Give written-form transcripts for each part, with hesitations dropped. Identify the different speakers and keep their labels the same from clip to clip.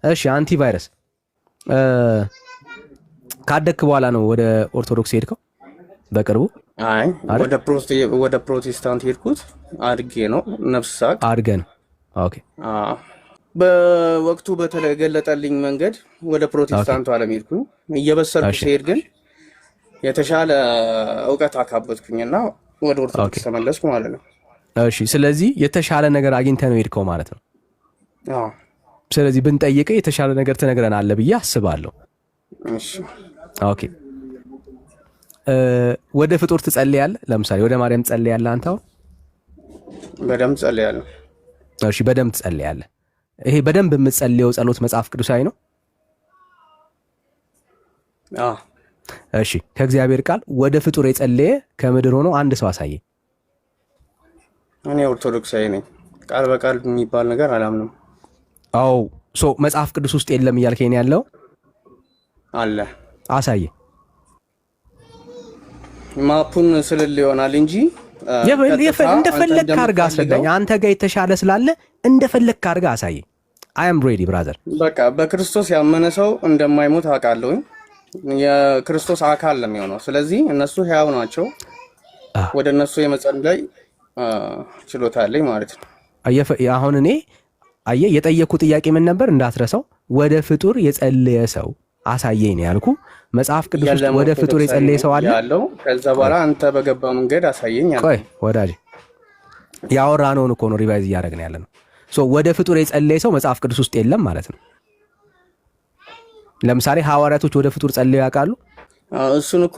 Speaker 1: እሺ አንቲቫይረስ ካደክ በኋላ ነው ወደ ኦርቶዶክስ ሄድከው? በቅርቡ?
Speaker 2: አይ ወደ ፕሮቴስታንት ሄድኩት አድጌ ነው ነፍሳት
Speaker 1: አድገ ነው። ኦኬ
Speaker 2: በወቅቱ በተገለጠልኝ መንገድ ወደ ፕሮቴስታንቱ ዓለም ሄድኩኝ። እየበሰልኩ ሲሄድ ግን የተሻለ እውቀት አካበትኩኝና ወደ ኦርቶዶክስ ተመለስኩ ማለት ነው።
Speaker 1: እሺ ስለዚህ የተሻለ ነገር አግኝተህ ነው ሄድከው ማለት ነው?
Speaker 2: አዎ።
Speaker 1: ስለዚህ ብንጠይቅህ የተሻለ ነገር ትነግረናለህ ብዬ አስባለሁ።
Speaker 2: እሺ
Speaker 1: ኦኬ። ወደ ፍጡር ትጸልያለህ? ለምሳሌ ወደ ማርያም ትጸልያለህ አንተ?
Speaker 2: በደንብ ጸልያለሁ።
Speaker 1: እሺ በደንብ ትጸልያለህ። ይሄ በደንብ የምትጸልየው ጸሎት መጽሐፍ ቅዱሳዊ ነው?
Speaker 2: አዎ።
Speaker 1: እሺ ከእግዚአብሔር ቃል ወደ ፍጡር የጸለየ ከምድር ሆኖ አንድ ሰው አሳየኝ።
Speaker 2: እኔ ኦርቶዶክሳዊ ነኝ። ቃል በቃል የሚባል ነገር አላምንም።
Speaker 1: አዎ መጽሐፍ ቅዱስ ውስጥ የለም እያልከኝ ያለው?
Speaker 2: አለ።
Speaker 1: አሳየኝ።
Speaker 2: ማፑን ስልል ይሆናል እንጂ
Speaker 1: እንደፈለክ አድርጋ አስረዳኝ። አንተ ጋር የተሻለ ስላለ እንደፈለክ አድርጋ አሳየኝ። አይ አም ሬዲ ብራዘር።
Speaker 2: በቃ በክርስቶስ ያመነ ሰው እንደማይሞት አውቃለሁኝ። የክርስቶስ አካል ነው የሚሆነው። ስለዚህ እነሱ ሕያው ናቸው። ወደ እነሱ የመጸለይ ችሎታ አለኝ ማለት ነው።
Speaker 1: አሁን እኔ የጠየኩ ጥያቄ ምን ነበር እንዳትረሳው? ወደ ፍጡር የጸለየ ሰው አሳየኝ ነው ያልኩ። መጽሐፍ ቅዱስ ውስጥ ወደ ፍጡር የጸለየ ሰው አለ
Speaker 2: ያለው? ከዛ በኋላ አንተ በገባ መንገድ አሳየኝ አለ።
Speaker 1: ቆይ ወዳጅ ያወራነውን እኮ ነው ሪቫይዝ እያደረግን ያለ ነው። ወደ ፍጡር የጸለየ ሰው መጽሐፍ ቅዱስ ውስጥ የለም ማለት ነው። ለምሳሌ ሐዋርያቶች ወደ ፍጡር ጸለዩ ያውቃሉ?
Speaker 2: እሱን እኮ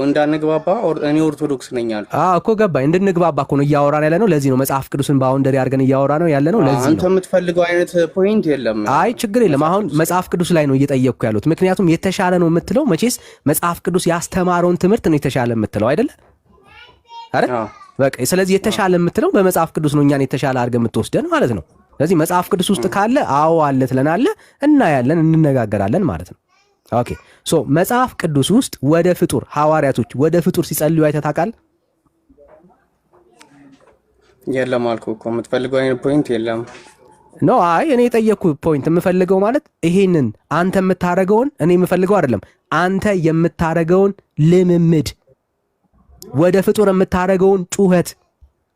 Speaker 2: እንዳንግባባ እኔ ኦርቶዶክስ ነኝ አልኩ
Speaker 1: እኮ ገባኝ። እንድንግባባ እኮ ነው እያወራን ያለ ነው። ለዚህ ነው መጽሐፍ ቅዱስን ባውንደሪ አድርገን እያወራ ነው ያለ ነው። ለዚህ ነው
Speaker 2: አንተ የምትፈልገው አይነት ፖይንት የለም።
Speaker 1: አይ ችግር የለም። አሁን መጽሐፍ ቅዱስ ላይ ነው እየጠየቅኩ ያሉት። ምክንያቱም የተሻለ ነው የምትለው መቼስ መጽሐፍ ቅዱስ ያስተማረውን ትምህርት ነው የተሻለ የምትለው አይደለ? አረ በቃ ስለዚህ የተሻለ የምትለው በመጽሐፍ ቅዱስ ነው እኛን የተሻለ አድርገን የምትወስደን ማለት ነው። ስለዚህ መጽሐፍ ቅዱስ ውስጥ ካለ አዎ አለ ትለናለህ፣ እናያለን፣ እንነጋገራለን ማለት ነው። ኦኬ መጽሐፍ ቅዱስ ውስጥ ወደ ፍጡር ሐዋርያቶች ወደ ፍጡር ሲጸልዩ አይተህ ታውቃለህ?
Speaker 2: የለም አልኩህ እኮ የምትፈልገው አይነት ፖይንት የለም።
Speaker 1: አይ እኔ የጠየቅኩ ፖይንት የምፈልገው ማለት ይሄንን አንተ የምታረገውን እኔ የምፈልገው አይደለም። አንተ የምታረገውን ልምምድ ወደ ፍጡር የምታረገውን ጩኸት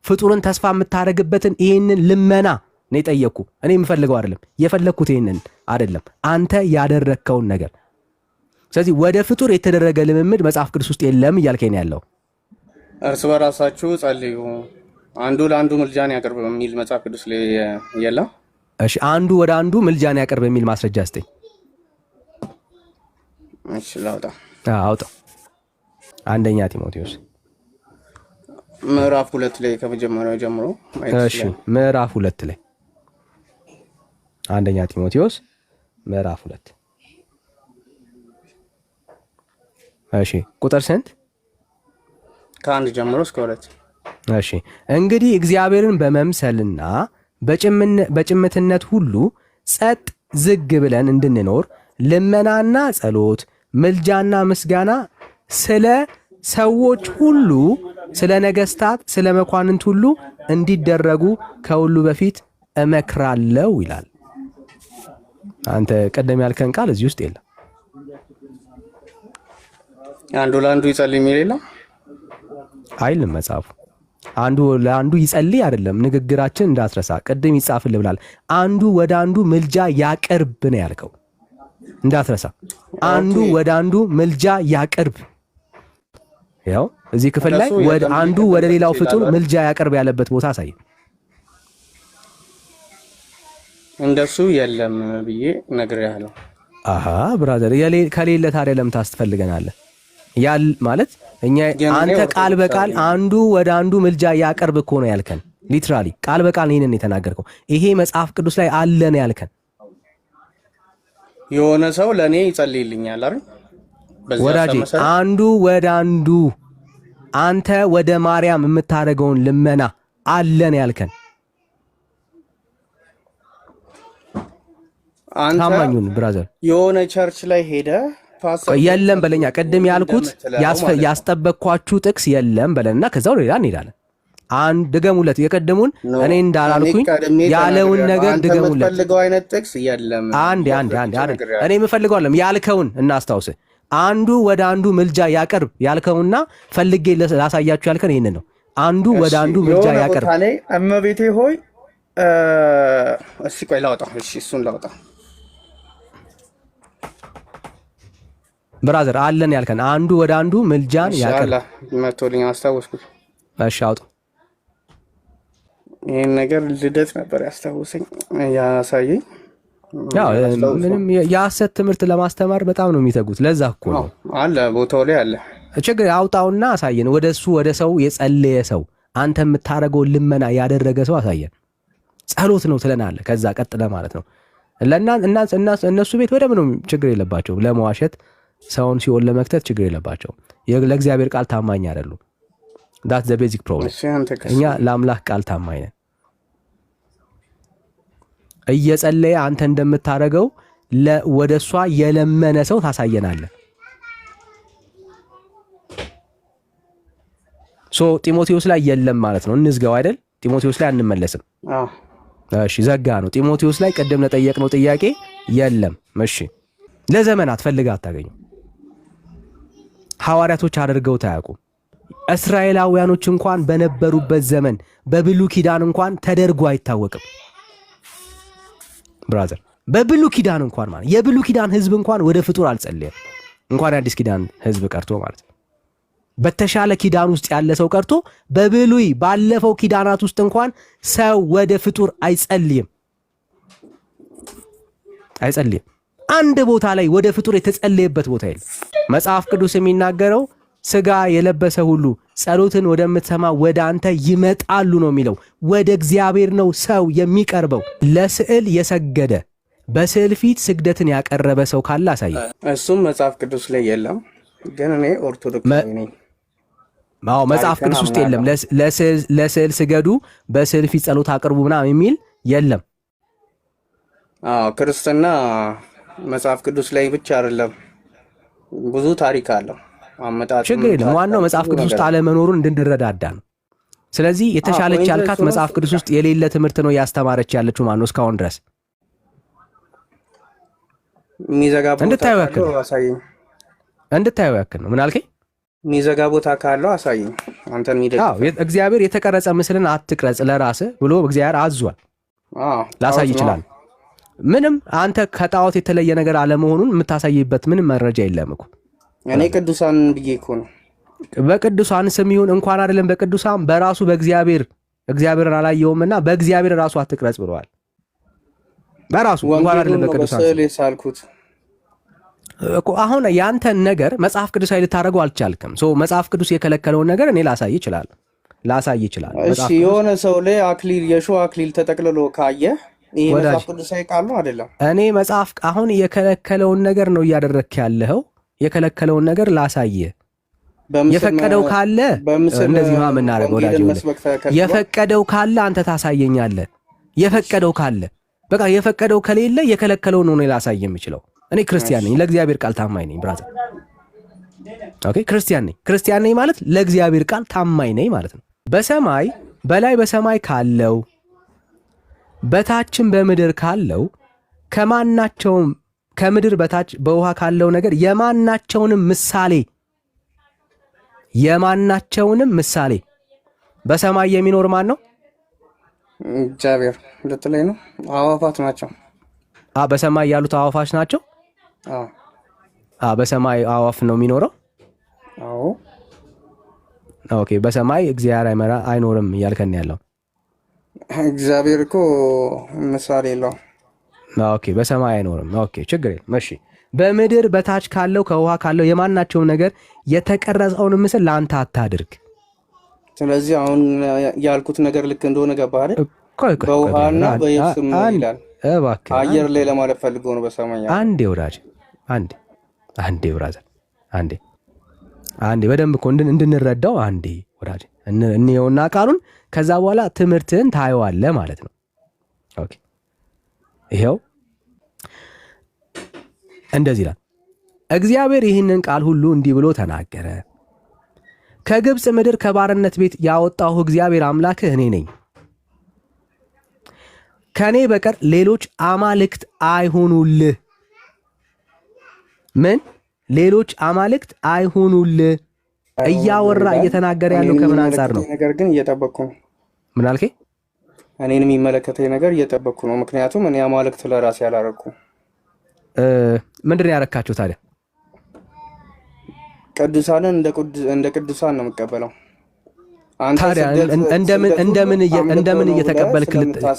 Speaker 1: ፍጡርን ተስፋ የምታረግበትን ይሄንን ልመና ነው የጠየቅኩ። እኔ የምፈልገው አይደለም። የፈለግኩት ይሄንን አይደለም፣ አንተ ያደረግከውን ነገር። ስለዚህ ወደ ፍጡር የተደረገ ልምምድ መጽሐፍ ቅዱስ ውስጥ የለም እያልከኝ ያለው?
Speaker 2: እርስ በራሳችሁ ጸልዩ፣ አንዱ ለአንዱ ምልጃን ያቀርብ የሚል መጽሐፍ ቅዱስ ላይ የለም?
Speaker 1: እሺ አንዱ ወደ አንዱ ምልጃን ያቀርብ የሚል ማስረጃ እስቲ።
Speaker 2: እሺ ላውጣ።
Speaker 1: አውጣው። አንደኛ ጢሞቴዎስ
Speaker 2: ምዕራፍ 2 ላይ ከመጀመሪያው ጀምሮ።
Speaker 1: እሺ ምዕራፍ 2 ላይ አንደኛ ጢሞቴዎስ ምዕራፍ 2 እሺ ቁጥር ስንት?
Speaker 2: ከ1 ጀምሮ እስከ 2።
Speaker 1: እሺ እንግዲህ እግዚአብሔርን በመምሰልና በጭምትነት ሁሉ ጸጥ ዝግ ብለን እንድንኖር ልመናና ጸሎት፣ ምልጃና ምስጋና ስለ ሰዎች ሁሉ፣ ስለ ነገስታት፣ ስለ መኳንንት ሁሉ እንዲደረጉ ከሁሉ በፊት እመክራለሁ ይላል። አንተ ቀደም ያልከን ቃል እዚህ ውስጥ የለም።
Speaker 2: አንዱ ለአንዱ ይጸልይ የሚል የለም
Speaker 1: አይልም መጽሐፉ። አንዱ ለአንዱ ይጸልይ አይደለም። ንግግራችን እንዳትረሳ። ቅድም ይጻፍልህ ብላል። አንዱ ወደ አንዱ ምልጃ ያቀርብ ነው ያልከው፣ እንዳትረሳ። አንዱ ወደ አንዱ ምልጃ ያቀርብ። ያው እዚህ ክፍል ላይ አንዱ ወደ ሌላው ፍጡር ምልጃ ያቀርብ ያለበት ቦታ አሳይ።
Speaker 2: እንደሱ የለም ብዬ ነግሬሃለሁ።
Speaker 1: ብራዘር ከሌለ ታዲያ ለምን ታስፈልገናለህ? ያል ማለት እኛ አንተ ቃል በቃል አንዱ ወደ አንዱ ምልጃ ያቀርብ እኮ ነው ያልከን። ሊትራሊ ቃል በቃል ይሄንን የተናገርከው። ይሄ መጽሐፍ ቅዱስ ላይ አለ ነው ያልከን።
Speaker 2: የሆነ ሰው ለኔ ይጸልይልኛል አይደል?
Speaker 1: ወዳጄ አንዱ ወደ አንዱ አንተ ወደ ማርያም የምታደርገውን ልመና አለ ነው ያልከን።
Speaker 2: አንተ
Speaker 1: ታማኙን ብራዘር
Speaker 2: የሆነ ቸርች ላይ ሄደ
Speaker 1: የለም በለኛ። ቀደም ያልኩት ያስጠበቅኳችሁ ጥቅስ የለም በለና ከዛው ሌላ እንሄዳለን። አንድ ድገሙለት። የቀደሙን እኔ እንዳላልኩኝ ያለውን ነገር ድገሙለት።
Speaker 2: የምትፈልገው አይነት ጥቅስ የለም።
Speaker 1: አንዴ እኔ የምፈልገው አለም ያልከውን እናስታውስ። አንዱ ወደ አንዱ ምልጃ ያቀርብ ያልከውና ፈልጌ ላሳያችሁ ያልከን ይህንን ነው። አንዱ ወደ አንዱ ምልጃ ያቀርብ።
Speaker 2: እመቤቴ ሆይ እስኪ ቆይ ላውጣው። እሺ እሱን ላውጣው።
Speaker 1: ብራዘር አለን ያልከን አንዱ ወደ አንዱ ምልጃን ያቀርብ
Speaker 2: መቶልኝ አስታወስኩት።
Speaker 1: እሺ አውጣው።
Speaker 2: ይሄን ነገር ልደት ነበር ያስታውሰኝ ያሳየኝ።
Speaker 1: ያው ምንም የሐሰት ትምህርት ለማስተማር በጣም ነው የሚተጉት። ለዛ እኮ ነው
Speaker 2: አለ ቦታው ላይ አለ።
Speaker 1: ችግር አውጣውና አሳየን። ወደሱ ወደ ሰው የጸለየ ሰው አንተ የምታረገው ልመና ያደረገ ሰው አሳየን። ጸሎት ነው ትለናለህ። ከዛ ቀጥለ ማለት ነው እነሱ ቤት ወደም ነው ችግር የለባቸው። ለመዋሸት ሰውን ሲኦል ለመክተት ችግር የለባቸው። ለእግዚአብሔር ቃል ታማኝ አይደሉም። ዳት ዘ ቤዚክ ፕሮብሌም። እኛ ለአምላክ ቃል ታማኝ ነን። እየጸለየ አንተ እንደምታረገው ወደሷ የለመነ ሰው ታሳየናለህ። ጢሞቴዎስ ላይ የለም ማለት ነው። እንዝጋው አይደል? ጢሞቴዎስ ላይ አንመለስም። እሺ ዘጋ ነው። ጢሞቴዎስ ላይ ቀደም ለጠየቅነው ጥያቄ የለም። እሺ ለዘመናት ፈልጋ አታገኙ። ሐዋርያቶች አድርገው ታያቁም። እስራኤላውያኖች እንኳን በነበሩበት ዘመን በብሉይ ኪዳን እንኳን ተደርጎ አይታወቅም። ብራዘር በብሉይ ኪዳን እንኳን ማለት የብሉይ ኪዳን ህዝብ እንኳን ወደ ፍጡር አልጸለየም። እንኳን የአዲስ ኪዳን ህዝብ ቀርቶ ማለት ነው። በተሻለ ኪዳን ውስጥ ያለ ሰው ቀርቶ በብሉይ ባለፈው ኪዳናት ውስጥ እንኳን ሰው ወደ ፍጡር አይጸልይም። አንድ ቦታ ላይ ወደ ፍጡር የተጸለየበት ቦታ የለም። መጽሐፍ ቅዱስ የሚናገረው ስጋ የለበሰ ሁሉ ጸሎትን ወደምትሰማ ወደ አንተ ይመጣሉ ነው የሚለው። ወደ እግዚአብሔር ነው ሰው የሚቀርበው። ለስዕል የሰገደ በስዕል ፊት ስግደትን ያቀረበ ሰው ካለ አሳየ።
Speaker 2: እሱም መጽሐፍ ቅዱስ ላይ የለም። ግን እኔ ኦርቶዶክስ ነኝ።
Speaker 1: መጽሐፍ ቅዱስ ውስጥ የለም። ለስዕል ስገዱ፣ በስዕል ፊት ጸሎት አቅርቡ ምናምን የሚል የለም።
Speaker 2: ክርስትና መጽሐፍ ቅዱስ ላይ ብቻ አይደለም፣ ብዙ ታሪክ አለው።
Speaker 1: ችግር የለም። ዋናው መጽሐፍ ቅዱስ ውስጥ አለመኖሩን እንድንረዳዳ ነው። ስለዚህ የተሻለች ያልካት መጽሐፍ ቅዱስ ውስጥ የሌለ ትምህርት ነው ያስተማረች ያለችው ማን ነው? እስካሁን ድረስ እንድታየው ያክል ነው። ምን አልከኝ?
Speaker 2: የሚዘጋ ቦታ ካለው አሳየኝ። አንተን
Speaker 1: እግዚአብሔር የተቀረጸ ምስልን አትቅረጽ ለራስህ ብሎ እግዚአብሔር አዟል። ላሳይ ይችላል። ምንም አንተ ከጣዖት የተለየ ነገር አለመሆኑን የምታሳይበት ምንም መረጃ የለም እኮ።
Speaker 2: እኔ ቅዱሳን ብዬ እኮ ነው።
Speaker 1: በቅዱሳን ስም ይሁን እንኳን አይደለም በቅዱሳን በራሱ እግዚአብሔርን አላየውምና በእግዚአብሔር ራሱ አትቅረጽ ብለዋል። በራሱ እንኳን አይደለም በቅዱሳን
Speaker 2: ሳልኩት
Speaker 1: እኮ። አሁን ያንተን ነገር መጽሐፍ ቅዱሳዊ ልታደርገው አልቻልክም። መጽሐፍ ቅዱስ የከለከለውን ነገር እኔ ላሳይ ይችላል።
Speaker 2: እሺ የሆነ ሰው ላይ አክሊል የሾህ አክሊል ተጠቅልሎ ካየ ይሄ መጽሐፍ ቅዱሳዊ ቃል ነው አይደለም?
Speaker 1: እኔ መጽሐፍ አሁን የከለከለውን ነገር ነው እያደረክ ያለኸው። የከለከለውን ነገር ላሳየ። የፈቀደው ካለ እንደዚህ ነው የምናደርገው ወዳጅ። የፈቀደው ካለ አንተ ታሳየኛለህ። የፈቀደው ካለ በቃ፣ የፈቀደው ከሌለ የከለከለው ነው ላሳየ የምችለው። እኔ ክርስቲያን ነኝ፣ ለእግዚአብሔር ቃል ታማኝ ነኝ ብራዘር። ኦኬ ክርስቲያን ነኝ ማለት ለእግዚአብሔር ቃል ታማኝ ነኝ ማለት ነው። በሰማይ በላይ በሰማይ ካለው በታችም በምድር ካለው ከማናቸውም ከምድር በታች በውሃ ካለው ነገር የማናቸውንም ምሳሌ በሰማይ የሚኖር ማን ነው?
Speaker 2: እግዚአብሔር ልትለኝ ነው? አዋፋት ናቸው።
Speaker 1: በሰማይ ያሉት አዋፋች ናቸው። በሰማይ አዋፍ ነው የሚኖረው። ኦኬ በሰማይ እግዚአብሔር አይኖርም እያልከን ያለው?
Speaker 2: እግዚአብሔር እኮ ምሳሌ የለውም።
Speaker 1: ኦኬ በሰማይ አይኖርም። ኦኬ ችግር የለም። እሺ በምድር በታች ካለው ከውሃ ካለው የማናቸውም ነገር የተቀረጸውን ምስል ለአንተ አታድርግ።
Speaker 2: ስለዚህ አሁን ያልኩት ነገር ልክ እንደሆነ ገባህ አይደል? በውሃና በየብስም ይላል።
Speaker 1: እባክህ
Speaker 2: አየር ላይ ለማለት ፈልገው ነው። በሰማይ
Speaker 1: አንዴ ወዳጅ፣ አንዴ ብራዘር፣ አንዴ በደንብ እኮ እንድንረዳው አንዴ ወዳጅ እንየውና ቃሉን፣ ከዛ በኋላ ትምህርትን ታየዋለህ ማለት ነው። ኦኬ ይሄው እንደዚህ ይላል። እግዚአብሔር ይህንን ቃል ሁሉ እንዲህ ብሎ ተናገረ። ከግብፅ ምድር ከባርነት ቤት ያወጣሁ እግዚአብሔር አምላክህ እኔ ነኝ። ከኔ በቀር ሌሎች አማልክት አይሁኑልህ። ምን ሌሎች አማልክት አይሁኑልህ እያወራ እየተናገረ ያለው ከምን አንፃር ነው?
Speaker 2: ነገር ግን እየጠበቅኩ ነው።
Speaker 1: ምን አልከኝ?
Speaker 2: እኔን የሚመለከተኝ ነገር እየጠበቅኩ ነው። ምክንያቱም እኔ አማልክት ለራሴ አላረኩም።
Speaker 1: ምንድን ያረካቸው ታዲያ?
Speaker 2: ቅዱሳንን እንደ ቅዱሳን ነው የምቀበለው።
Speaker 1: ታዲያ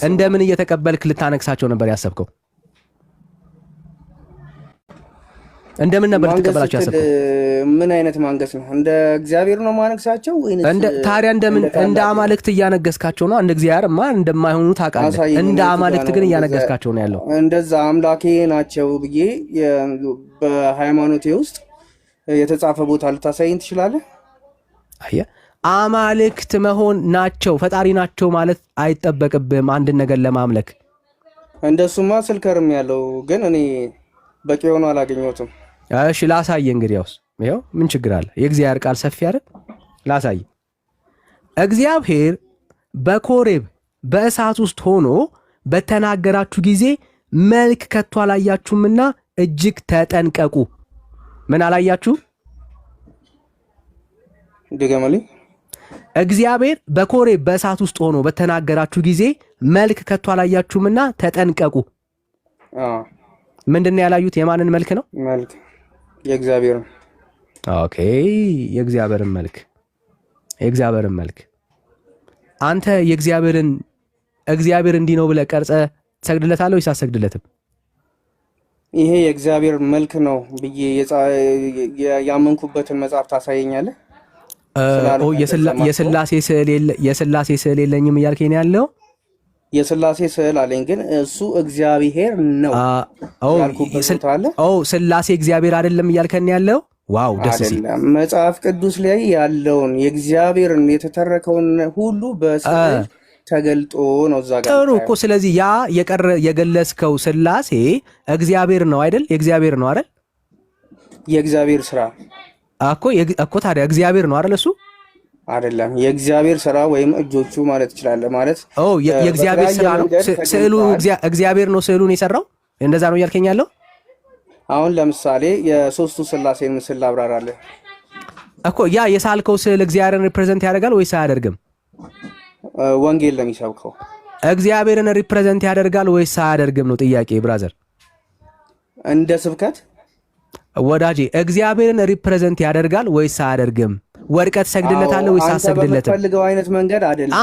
Speaker 1: እንደምን እየተቀበልክ ልታነግሳቸው ነበር ያሰብከው? እንደምን ነበር ልትቀበላቸው ያሰብከው?
Speaker 2: ምን አይነት ማንገስ ነው? እንደ እግዚአብሔር ነው ማነግሳቸው ወይስ
Speaker 1: ታዲያ እንደ አማልክት እያነገስካቸው ነው? እንደ እግዚአብሔርማ እንደማይሆኑ ታውቃለህ። እንደ አማልክት ግን እያነገስካቸው ነው ያለው። እንደዛ
Speaker 2: አምላኬ ናቸው ብዬ በሃይማኖቴ ውስጥ የተጻፈ ቦታ ልታሳይን ትችላለህ?
Speaker 1: አየህ፣ አማልክት መሆን ናቸው ፈጣሪ ናቸው ማለት አይጠበቅብህም አንድን ነገር ለማምለክ።
Speaker 2: እንደሱማ ስልከርም ያለው ግን እኔ በቂ ሆኖ አላገኘሁትም።
Speaker 1: እሺ ላሳየ። እንግዲያውስ ይኸው ምን ችግር አለ? የእግዚአብሔር ቃል ሰፊ አይደል? ላሳየ። እግዚአብሔር በኮሬብ በእሳት ውስጥ ሆኖ በተናገራችሁ ጊዜ መልክ ከቶ አላያችሁምና እጅግ ተጠንቀቁ። ምን አላያችሁ?
Speaker 2: ድገመልኝ።
Speaker 1: እግዚአብሔር በኮሬብ በእሳት ውስጥ ሆኖ በተናገራችሁ ጊዜ መልክ ከቶ አላያችሁምና ተጠንቀቁ። ምንድነው ያላዩት? የማንን መልክ ነው?
Speaker 2: መልክ የእግዚአብሔርን።
Speaker 1: ኦኬ፣ የእግዚአብሔርን መልክ። አንተ እግዚአብሔር እንዲህ ነው ብለህ ቀርጸህ ትሰግድለታለህ ወይስ አትሰግድለትም?
Speaker 2: ይሄ የእግዚአብሔር መልክ ነው ብዬ ያመንኩበትን መጽሐፍ ታሳየኛለህ?
Speaker 1: የሥላሴ ስዕል የለኝም እያልከኝ ነው ያለው?
Speaker 2: የሥላሴ ስዕል አለኝ፣ ግን እሱ እግዚአብሔር ነው ያልኩበት አለ።
Speaker 1: ሥላሴ እግዚአብሔር አይደለም እያልከኝ ያለው? ዋው ደስ ሲል።
Speaker 2: መጽሐፍ ቅዱስ ላይ ያለውን የእግዚአብሔርን የተተረከውን ሁሉ በስዕል ተገልጦ ነው እዛ ጋር።
Speaker 1: ጥሩ እኮ። ስለዚህ ያ የገለጽከው ሥላሴ እግዚአብሔር ነው አይደል? የእግዚአብሔር ነው አይደል?
Speaker 2: የእግዚአብሔር ስራ
Speaker 1: እኮ ታዲያ እግዚአብሔር ነው አይደል? እሱ
Speaker 2: አይደለም የእግዚአብሔር ስራ ወይም እጆቹ ማለት ይችላል። ማለት
Speaker 1: የእግዚአብሔር ስራ ነው ስዕሉ። እግዚአብሔር ነው ስዕሉን የሰራው። እንደዛ ነው እያልከኝ ያለው?
Speaker 2: አሁን ለምሳሌ የሶስቱ ሥላሴን ምስል አብራራለህ
Speaker 1: እኮ። ያ የሳልከው ስዕል እግዚአብሔርን ሪፕሬዘንት ያደርጋል ወይስ አያደርግም?
Speaker 2: ወንጌል ለሚሰብከው
Speaker 1: እግዚአብሔርን ሪፕሬዘንት ያደርጋል ወይስ አያደርግም ነው ጥያቄ ብራዘር።
Speaker 2: እንደ ስብከት
Speaker 1: ወዳጄ እግዚአብሔርን ሪፕሬዘንት ያደርጋል ወይስ አያደርግም? ወድቀት ሰግድለታለህ ወይስ አሰግድለትም?
Speaker 2: በፈልገው አይነት መንገድ አይደለም።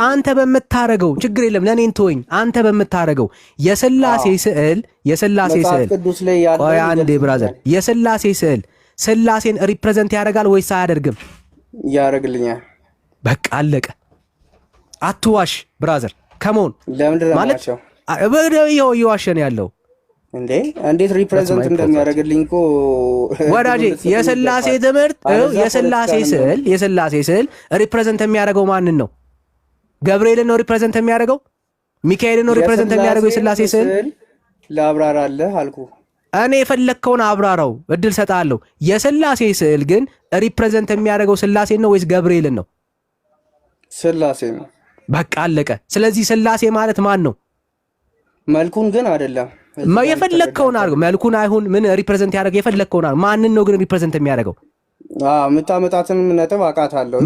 Speaker 1: አንተ በምታረገው ችግር የለም ለኔን ተወኝ። አንተ በምታረገው የሥላሴ ስዕል
Speaker 2: ቅዱስ ላይ ያለው
Speaker 1: ቆይ አንዴ ብራዘር፣ የሥላሴ ስዕል ሥላሴን ሪፕሬዘንት ያደርጋል ወይስ አያደርግም?
Speaker 2: ያደርግልኛል።
Speaker 1: በቃ አለቀ። አትዋሽ ብራዘር። ከመሆን
Speaker 2: ማለት
Speaker 1: በደው ይዋሸን ያለው
Speaker 2: እንዴ? እንዴት ሪፕሬዘንት እንደሚያደርግልኝ እኮ
Speaker 1: ወዳጄ፣ የሥላሴ ትምህርት የሥላሴ ስዕል ሪፕሬዘንት የሚያደርገው ማንን ነው? ገብርኤልን ነው ሪፕሬዘንት የሚያደርገው? ሚካኤልን ነው ሪፕሬዘንት የሚያደርገው? የሥላሴ ስዕል
Speaker 2: ላብራራለህ አልኩ።
Speaker 1: እኔ የፈለግከውን አብራራው፣ እድል ሰጣለሁ። የሥላሴ ስዕል ግን ሪፕሬዘንት የሚያደርገው ሥላሴን ነው ወይስ ገብርኤልን ነው?
Speaker 2: ሥላሴ ነው።
Speaker 1: በቃ አለቀ። ስለዚህ ሥላሴ ማለት ማን ነው?
Speaker 2: መልኩን ግን አይደለም።
Speaker 1: የፈለግከውን አድርገው። መልኩን አይሁን ምን ሪፕሬዘንት ያደርገው የፈለግከውን አድርገው። ማንን ነው ግን ሪፕሬዘንት የሚያደርገው?
Speaker 2: የምታመጣትን ነጥብ አውቃታለሁ።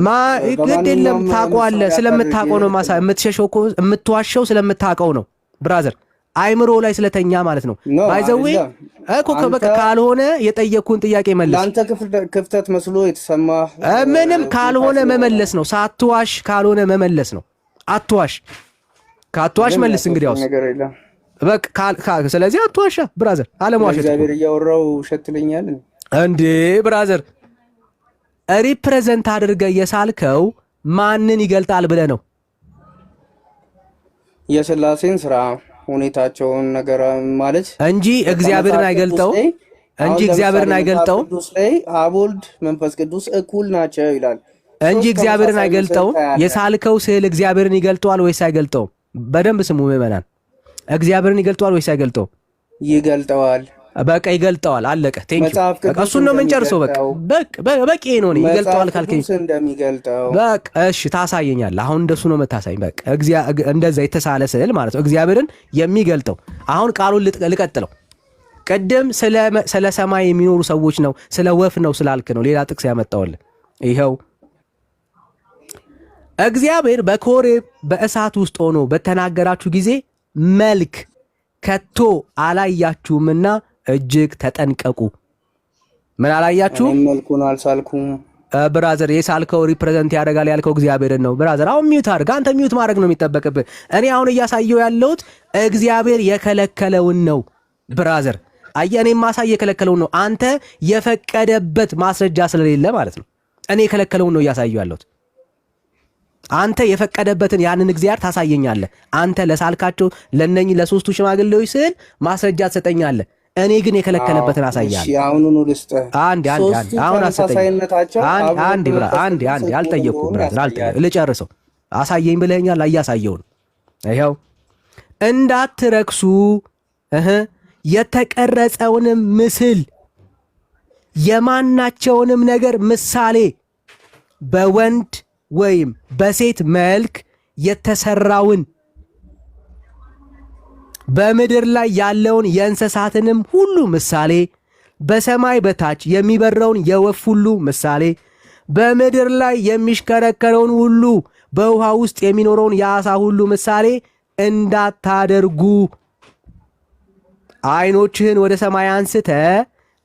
Speaker 1: ግድ የለም ታውቀዋለህ። ስለምታውቀው ነው የምትሸሸው እኮ። የምትዋሸው ስለምታውቀው ነው ብራዘር። አይምሮ ላይ ስለተኛ ማለት ነው። ባይዘዌ እኮ ካልሆነ የጠየቅኩን ጥያቄ መለስ።
Speaker 2: ለአንተ ክፍተት መስሎ የተሰማ
Speaker 1: ምንም ካልሆነ መመለስ ነው። ሳትዋሽ ካልሆነ መመለስ ነው። አትዋሽ። ካትዋሽ መልስ። እንግዲያውስ በቃ ስለዚህ አትዋሻ ብራዘር። አለማዋሸት
Speaker 2: እግዚአብሔር እያወራው ሸትለኛል
Speaker 1: እንዴ ብራዘር። ሪፕሬዘንት አድርገህ የሳልከው ማንን ይገልጣል ብለህ ነው?
Speaker 2: የሥላሴን ስራ ሁኔታቸውን ነገር ማለት
Speaker 1: እንጂ እግዚአብሔርን አይገልጠው እንጂ እግዚአብሔርን አይገልጠው
Speaker 2: ቅዱስ ላይ አብ ወልድ መንፈስ ቅዱስ እኩል ናቸው ይላል
Speaker 1: እንጂ እግዚአብሔርን አይገልጠው። የሳልከው ስዕል እግዚአብሔርን ይገልጠዋል ወይስ አይገልጠውም? በደንብ ስሙ ምዕመናን። እግዚአብሔርን ይገልጠዋል ወይስ አይገልጠውም?
Speaker 2: ይገልጠዋል።
Speaker 1: በቃ ይገልጠዋል። አለቀ። ቴንክ ዩ። በቃ እሱን ነው የምንጨርሰው። በቃ ነው እኔ ይገልጠዋል ካልከኝ በቃ እሺ፣ ታሳየኛለህ። አሁን እንደሱ ነው የምታሳየኝ። በቃ እንደዛ የተሳለ ስዕል ማለት ነው እግዚአብሔርን የሚገልጠው። አሁን ቃሉን ልቀጥለው። ቅድም ስለ ሰማይ የሚኖሩ ሰዎች ነው ስለ ወፍ ነው ስላልክ ነው ሌላ ጥቅስ ያመጣውልህ። ይኸው እግዚአብሔር በኮሬብ በእሳት ውስጥ ሆኖ በተናገራችሁ ጊዜ መልክ ከቶ አላያችሁምና እጅግ ተጠንቀቁ። ምን አላያችሁም?
Speaker 2: መልኩን አልሳልኩም።
Speaker 1: ብራዘር የሳልከው ሪፕሬዘንት ያደርጋል ያልከው እግዚአብሔርን ነው። ብራዘር አሁን ሚውት አድርግ። አንተ ሚውት ማድረግ ነው የሚጠበቅብህ። እኔ አሁን እያሳየው ያለሁት እግዚአብሔር የከለከለውን ነው ብራዘር። አየህ እኔ ማሳየ የከለከለውን ነው። አንተ የፈቀደበት ማስረጃ ስለሌለ ማለት ነው። እኔ የከለከለውን ነው እያሳየው ያለሁት። አንተ የፈቀደበትን ያንን እግዚአብሔር ታሳየኛለህ። አንተ ለሳልካቸው ለነኝ ለሶስቱ ሽማግሌዎች ስዕል ማስረጃ ትሰጠኛለህ። እኔ ግን የከለከለበትን አሳያለሁ።
Speaker 2: እሺ አሁን ነው ልስጥ።
Speaker 1: አንድ አሁን አሰጠኝ። አንድ አልጠየቅኩም ብራዘር፣ አልጠየቅኩም። ልጨርሰው። አሳየኝ ብለኸኛል። አያሳየው ነው። ይኸው እንዳትረክሱ የተቀረጸውንም ምስል የማናቸውንም ነገር ምሳሌ በወንድ ወይም በሴት መልክ የተሰራውን በምድር ላይ ያለውን የእንስሳትንም ሁሉ ምሳሌ በሰማይ በታች የሚበረውን የወፍ ሁሉ ምሳሌ በምድር ላይ የሚሽከረከረውን ሁሉ በውሃ ውስጥ የሚኖረውን የዓሣ ሁሉ ምሳሌ እንዳታደርጉ። ዓይኖችህን ወደ ሰማይ አንስተ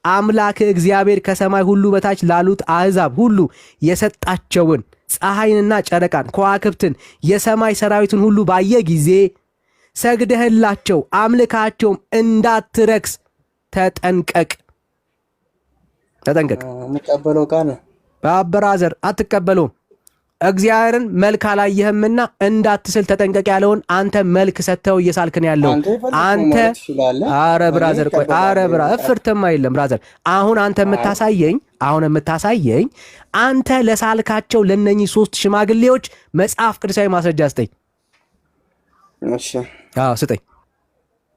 Speaker 1: አምላክ እግዚአብሔር ከሰማይ ሁሉ በታች ላሉት አሕዛብ ሁሉ የሰጣቸውን ፀሐይንና ጨረቃን ከዋክብትን የሰማይ ሰራዊትን ሁሉ ባየ ጊዜ ሰግደህላቸው አምልካቸውም እንዳትረክስ ተጠንቀቅ።
Speaker 2: የምቀበለው ቃል
Speaker 1: ብራዘር አትቀበለውም። እግዚአብሔርን መልክ አላየህምና እንዳትስል ተጠንቀቅ ያለውን አንተ መልክ ሰተው እየሳልክን ያለው አንተ። አረ ብራዘር ቆይ፣ አረ እፍርትማ የለም ብራዘር። አሁን አንተ የምታሳየኝ አንተ ለሳልካቸው ለነኚህ ሶስት ሽማግሌዎች መጽሐፍ ቅዱሳዊ ማስረጃ ስጠኝ።
Speaker 2: እሺ
Speaker 1: ስጠኝ።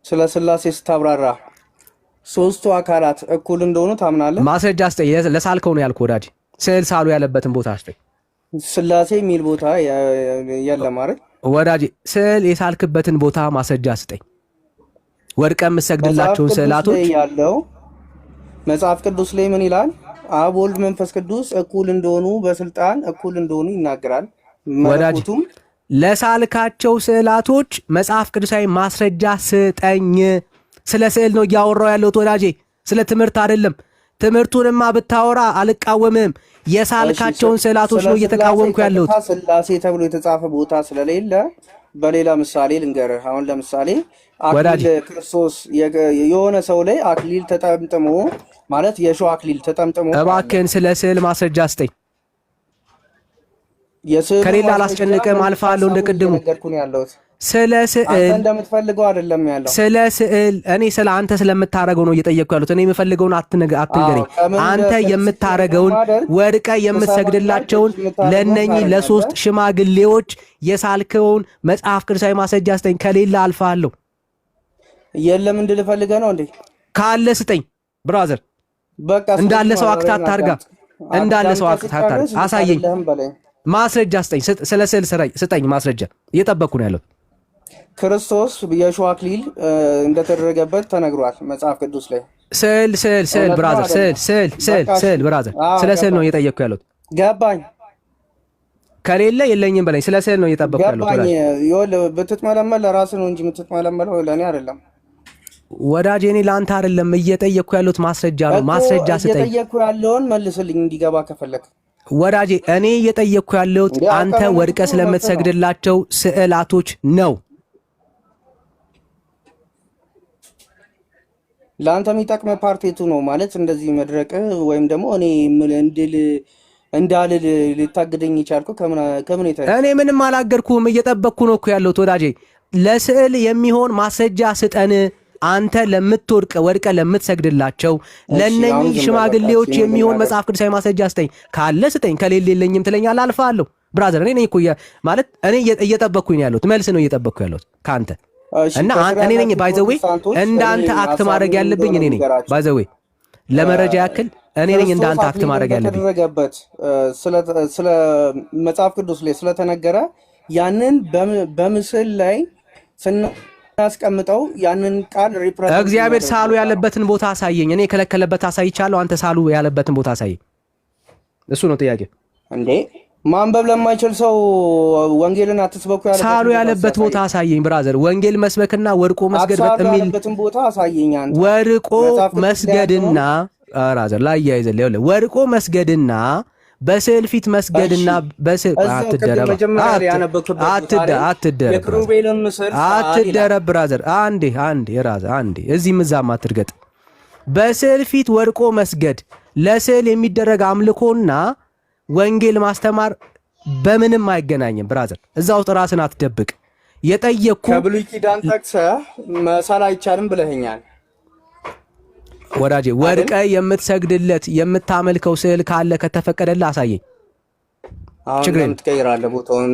Speaker 2: ስለ ሥላሴ ስታብራራ ሶስቱ አካላት እኩል እንደሆኑ ታምናለህ?
Speaker 1: ማስረጃ ስጠኝ። ለሳልከው ነው ያልኩህ ወዳጅ። ስዕል ሳሉ ያለበትን ቦታ ስጠኝ።
Speaker 2: ሥላሴ የሚል ቦታ የለም አይደል
Speaker 1: ወዳጅ? ስዕል የሳልክበትን ቦታ ማስረጃ ስጠኝ። ወድቀ የምትሰግድላቸውን ስዕላቶች
Speaker 2: ያለው መጽሐፍ ቅዱስ ላይ ምን ይላል? አብ ወልድ መንፈስ ቅዱስ እኩል እንደሆኑ በስልጣን እኩል እንደሆኑ ይናገራል።
Speaker 1: ወዳጅ ለሳልካቸው ስዕላቶች መጽሐፍ ቅዱሳዊ ማስረጃ ስጠኝ። ስለ ስዕል ነው እያወራው ያለሁት ወዳጄ፣ ስለ ትምህርት አይደለም። ትምህርቱንማ ብታወራ አልቃወምም። የሳልካቸውን ስዕላቶች ነው እየተቃወምኩ ያለሁት።
Speaker 2: ሥላሴ ተብሎ የተጻፈ ቦታ ስለሌለ በሌላ ምሳሌ ልንገርህ። አሁን ለምሳሌ አክሊል ክርስቶስ የሆነ ሰው ላይ አክሊል ተጠምጥሞ ማለት የሾህ አክሊል ተጠምጥሞ፣
Speaker 1: እባክህን ስለ ስዕል ማስረጃ ስጠኝ። ከሌላ አላስጨንቅም። አልፋለሁ እንደ ቅድሙ። ስለ ስዕል
Speaker 2: እንደምትፈልገው አይደለም ያለው።
Speaker 1: ስለ ስዕል እኔ ስለ አንተ ስለምታረገው ነው እየጠየቅኩ ያሉት። እኔ የምፈልገውን አትንገረኝ። አንተ የምታረገውን ወድቀ የምትሰግድላቸውን ለነኚህ ለሶስት ሽማግሌዎች የሳልከውን መጽሐፍ ቅዱሳዊ ማስረጃ ስጠኝ። ከሌላ አልፋለሁ።
Speaker 2: የለም እንድል ፈልገህ ነው እንዴ? ካለ
Speaker 1: ስጠኝ ብራዘር። በቃ እንዳለ ሰው አክታ አታርጋ። እንዳለ ሰው አክታ አታርጋ። አሳየኝ ማስረጃ ስጠኝ። ስለ ስዕል ስጠኝ ማስረጃ። እየጠበቅኩ ነው ያለው።
Speaker 2: ክርስቶስ የሾህ አክሊል እንደተደረገበት ተነግሯል መጽሐፍ ቅዱስ ላይ።
Speaker 1: ስዕል ብራዘር፣ ስዕል ብራዘር። ስለ ስዕል ነው እየጠየቅኩ ያለው።
Speaker 2: ገባኝ።
Speaker 1: ከሌለ የለኝም በለኝ። ስለ ስዕል ነው እየጠበቅኩ ያለው።
Speaker 2: ብትጥመለመል ለራስህ ነው እንጂ የምትጥመለመለው ለእኔ አይደለም
Speaker 1: ወዳጄ። እኔ ለአንተ አይደለም እየጠየቅኩ ያሉት ማስረጃ ነው። ማስረጃ ስጠኝ።
Speaker 2: እየጠየቅኩ ያለውን መልስልኝ እንዲገባ ከፈለክ
Speaker 1: ወዳጄ። እኔ እየጠየቅኩ ያለሁት አንተ ወድቀ ስለምትሰግድላቸው ስዕላቶች ነው።
Speaker 2: ለአንተ የሚጠቅመ ፓርቴቱ ነው ማለት እንደዚህ መድረቅ ወይም ደግሞ እኔ እንዳልል ልታግደኝ ይቻልኩ ከምን የተነሳ?
Speaker 1: እኔ ምንም አላገርኩም። እየጠበቅኩ ነው እኮ ያለሁት ወዳጄ። ለስዕል የሚሆን ማስረጃ ስጠን። አንተ ወድቀ ለምትሰግድላቸው ለነኚህ ሽማግሌዎች የሚሆን መጽሐፍ ቅዱሳዊ ማስረጃ ስጠኝ። ካለ ስጠኝ፣ ከሌለ የለኝም ትለኛለህ። አልፋለሁ ብራዘር። እኔ እኮ ማለት እኔ እየጠበቅኩኝ ያለሁት መልስ ነው እየጠበቅኩ ያለሁት ካንተ። እና እኔ ነኝ ባይዘዌ እንዳንተ አክት ማድረግ ያለብኝ እኔ ነኝ ባይዘዌ ለመረጃ ያክል እኔ ነኝ እንዳንተ አክት ማድረግ ያለብኝ
Speaker 2: ስለ መጽሐፍ ቅዱስ ላይ ስለተነገረ ያንን በምስል ላይ ስናስቀምጠው ያንን ቃል ሪፕሬዘንት
Speaker 1: እግዚአብሔር ሳሉ ያለበትን ቦታ አሳየኝ። እኔ የከለከለበት አሳይቻለሁ፣ አንተ ሳሉ ያለበትን ቦታ አሳየኝ። እሱ ነው ጥያቄ እንዴ።
Speaker 2: ማንበብ ለማይችል ሰው ወንጌልን አትስበኩ
Speaker 1: ሳሉ ያለበት ቦታ አሳየኝ ብራዘር። ወንጌል መስበክና ወርቆ መስገድ
Speaker 2: ያለበትን ቦታ አሳየኝ አንተ።
Speaker 1: ወርቆ መስገድና ብራዘር ላይ ያይዘል ይኸውልህ፣ ወርቆ መስገድና በስዕል ፊት መስገድና በስዕል አትደረብ ብራዘር። አንዴ ብራዘር አንዴ እዚህም እዛም አትርገጥ። በስዕል ፊት ወርቆ መስገድ ለስዕል የሚደረግ አምልኮና ወንጌል ማስተማር በምንም አይገናኝም ብራዘር። እዛ ውስጥ ራስን አትደብቅ። የጠየቅኩ
Speaker 2: ከብሉይ ኪዳን ጠቅሰህ መሳል አይቻልም ብለኸኛል
Speaker 1: ወዳጄ። ወርቀ የምትሰግድለት የምታመልከው ስዕል ካለ ከተፈቀደልህ አሳየኝ።
Speaker 2: ችግር ትቀይራለህ ቦታውን።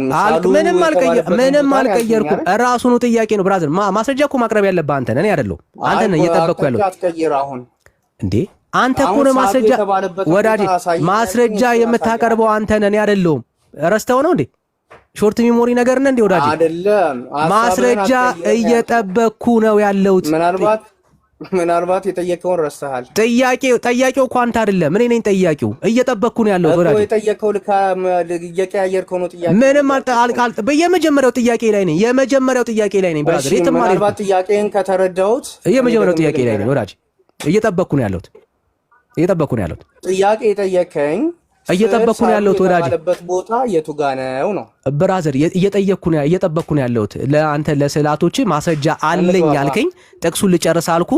Speaker 1: ምንም አልቀየርኩም። ራሱኑ ጥያቄ ነው ብራዘር። ማስረጃ እኮ ማቅረብ ያለብህ አንተ ነህ፣ እኔ አይደለሁም። አንተ ነህ እየጠበቅኩ ያለው እንዴ። አንተ እኮ ነው ማስረጃ ወዳጄ፣ ማስረጃ የምታቀርበው አንተ ነህ፣ እኔ አይደለሁም። ረስተው ነው እንዴ? ሾርት ሚሞሪ ነገር ነህ እንዴ ወዳጄ?
Speaker 2: አይደለም፣
Speaker 1: ማስረጃ እየጠበቅኩ ነው ያለሁት።
Speaker 2: ምናልባት የጠየቀውን ረስተሃል።
Speaker 1: ጠያቂው እኮ አንተ አይደለም፣ እኔ ነኝ ጠያቂው። እየጠበቅኩ ነው ያለሁት ወዳጄ።
Speaker 2: የጠየቀው እየቀያየርከው ነው ጥያቄ።
Speaker 1: ምንም የመጀመሪያው ጥያቄ ላይ ነኝ። የመጀመሪያው ጥያቄ ላይ ነኝ ብራዘር።
Speaker 2: ምናልባት ጥያቄን ከተረዳሁት
Speaker 1: የመጀመሪያው ጥያቄ ላይ ነኝ ወዳጄ። እየጠበቅኩ ነው ያለሁት።
Speaker 2: ጥያቄ የጠየቀኝ
Speaker 1: እየጠበቅኩ ነው ያለሁት ወዳጄ።
Speaker 2: ያለበት ቦታ የቱ ጋር ነው
Speaker 1: ብራዘር? እየጠበቅኩ ነው ያለሁት። ለአንተ ለስዕላቶች ማስረጃ አለኝ አልከኝ። ጥቅሱን ልጨርስ አልኩ።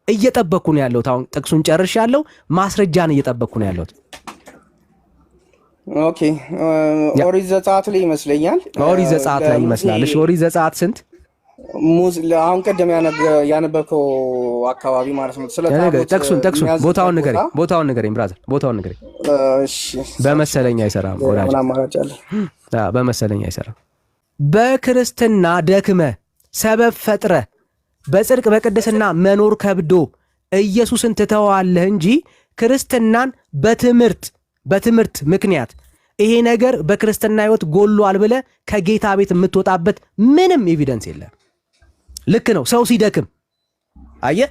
Speaker 1: እየጠበቅኩ ነው ያለሁት። አሁን ጥቅሱን ጨርሻለሁ። ማስረጃን እየጠበቅኩ ነው ያለሁት።
Speaker 2: ኦኬ። ኦሪት ዘጸአት ላይ ይመስለኛል።
Speaker 1: ኦሪት ዘጸአት ላይ ይመስላል። እሺ፣ ኦሪት ዘጸአት ስንት?
Speaker 2: አሁን ቀደም ያነበብከው አካባቢ ማለት ነው።
Speaker 1: ጥቅሱን ቦታውን ንገረኝ ብራዘር፣ ቦታውን ንገረኝ።
Speaker 2: እሺ፣
Speaker 1: በመሰለኝ አይሰራም ወዳጅ፣ በመሰለኝ አይሰራም። በክርስትና ደክመ ሰበብ ፈጥረ በጽድቅ በቅድስና መኖር ከብዶ ኢየሱስን ትተዋለህ እንጂ ክርስትናን በትምህርት ምክንያት ይሄ ነገር በክርስትና ሕይወት ጎሏል ብለህ ከጌታ ቤት የምትወጣበት ምንም ኤቪደንስ የለም። ልክ ነው። ሰው ሲደክም አየህ፣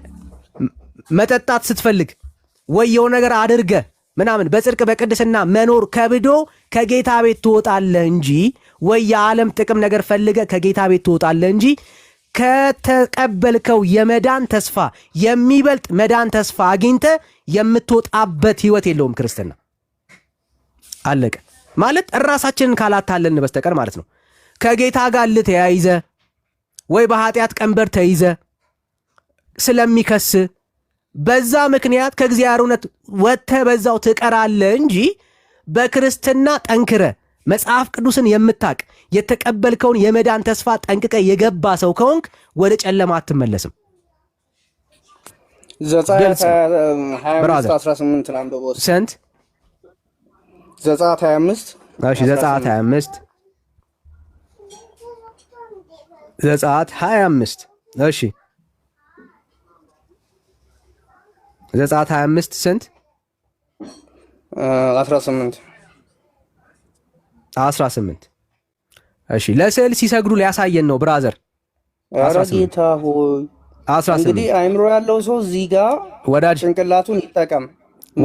Speaker 1: መጠጣት ስትፈልግ ወይ የሆነ ነገር አድርገ ምናምን በጽድቅ በቅድስና መኖር ከብዶ ከጌታ ቤት ትወጣለህ እንጂ ወይ የዓለም ጥቅም ነገር ፈልገ ከጌታ ቤት ትወጣለህ እንጂ ከተቀበልከው የመዳን ተስፋ የሚበልጥ መዳን ተስፋ አግኝተ የምትወጣበት ህይወት የለውም ክርስትና። አለቀ። ማለት ራሳችንን ካላታለን በስተቀር ማለት ነው። ከጌታ ጋር ልተያይዘ ወይ በኃጢአት ቀንበር ተይዘ ስለሚከስ በዛ ምክንያት ከእግዚአብሔር እውነት ወጥተህ በዛው ትቀራለህ እንጂ በክርስትና ጠንክረ መጽሐፍ ቅዱስን የምታቅ የተቀበልከውን የመዳን ተስፋ ጠንቅቀ የገባ ሰው ከሆንክ ወደ ጨለማ አትመለስም።
Speaker 2: ዘጸአት 25:18 አንብበው።
Speaker 1: ስንት?
Speaker 2: ዘጸአት 25።
Speaker 1: እሺ፣ ዘጸአት 25 ዘጸአት 25 እሺ፣ ዘጸአት 25 ስንት? 18 እሺ። ለስዕል ሲሰግዱ ሊያሳየን ነው ብራዘር።
Speaker 2: ጌታ ሆይ እንግዲህ አይምሮ ያለው ሰው እዚህ ጋር
Speaker 1: ወዳጅ
Speaker 2: ጭንቅላቱን ይጠቀም።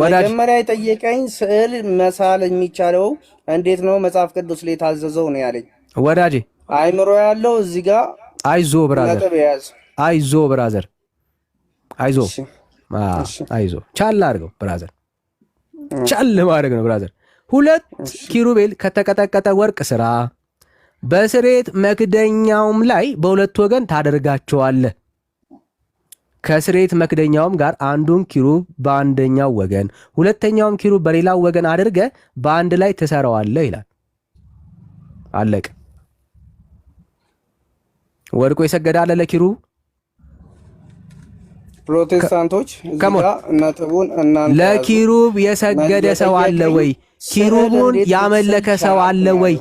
Speaker 2: መጀመሪያ የጠየቀኝ ስዕል መሳል የሚቻለው እንዴት ነው? መጽሐፍ ቅዱስ ላይ ታዘዘው ነው ያለኝ
Speaker 1: ወዳጄ።
Speaker 2: አይምሮ ያለው እዚህ ጋር
Speaker 1: አይዞ ብራዘር፣ አይዞ ብራዘር፣ አይዞ ቻል አድርገው ብራዘር፣ ቻል ማድረግ ነው ብራዘር። ሁለት ኪሩቤል ከተቀጠቀጠ ወርቅ ስራ በስሬት መክደኛውም ላይ በሁለት ወገን ታደርጋቸዋለህ። ከስሬት መክደኛውም ጋር አንዱን ኪሩብ በአንደኛው ወገን ሁለተኛውም ኪሩብ በሌላው ወገን አድርገ በአንድ ላይ ትሰራዋለህ ይላል። አለቀ። ወድቆ የሰገዳለ ለኪሩብ
Speaker 2: ፕሮቴስታንቶች ነጥቡን እናንተ
Speaker 1: ለኪሩብ የሰገደ ሰው አለ ወይ? ኪሩቡን ያመለከ ሰው አለ ወይ?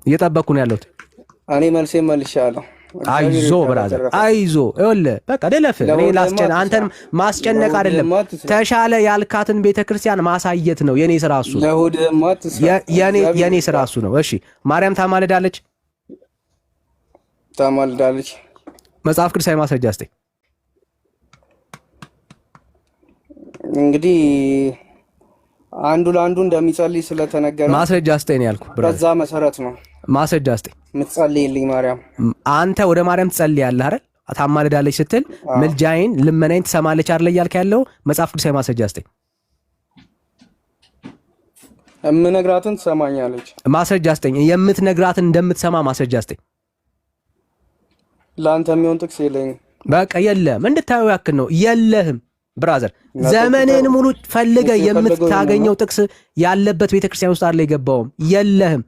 Speaker 1: እየጠበቅኩ ነው ያለሁት።
Speaker 2: እኔ መልሴ መልሻለሁ።
Speaker 1: አይዞ ብራዘር አይዞ። ይኸውልህ በቃ ልለፍ። እኔ አንተን ማስጨነቅ አይደለም፣ ተሻለ ያልካትን ቤተክርስቲያን ማሳየት ነው የኔ ስራ እሱ ነው። የኔ ስራ እሱ ነው። እሺ ማርያም ታማልዳለች
Speaker 2: ታማልዳለች።
Speaker 1: መጽሐፍ ቅዱሳዊ ማስረጃ እስቲ።
Speaker 2: እንግዲህ አንዱ ለአንዱ እንደሚጸልይ ስለተነገረ
Speaker 1: ማስረጃ እስቲ ነው ያልኩ።
Speaker 2: በዛ መሰረት ነው
Speaker 1: ማስረጃ እስቲ።
Speaker 2: ምትጸልይልኝ ማርያም፣
Speaker 1: አንተ ወደ ማርያም ትጸልያለህ አይደል? ታማልዳለች ስትል ምልጃዬን ልመናዬን ትሰማለች አይደል እያልክ ያለው? መጽሐፍ ቅዱሳዊ ማስረጃ እስቲ።
Speaker 2: የምነግራትን ትሰማኛለች።
Speaker 1: ማስረጃ እስቲ። የምትነግራትን እንደምትሰማ ማስረጃ እስቲ።
Speaker 2: ለአንተ የሚሆን ጥቅስ የለኝም።
Speaker 1: በቃ የለም፣ እንድታየው ያክል ነው። የለህም ብራዘር፣ ዘመንን ሙሉ ፈልገ የምታገኘው ጥቅስ ያለበት ቤተክርስቲያን ውስጥ አለ የገባውም የለህም።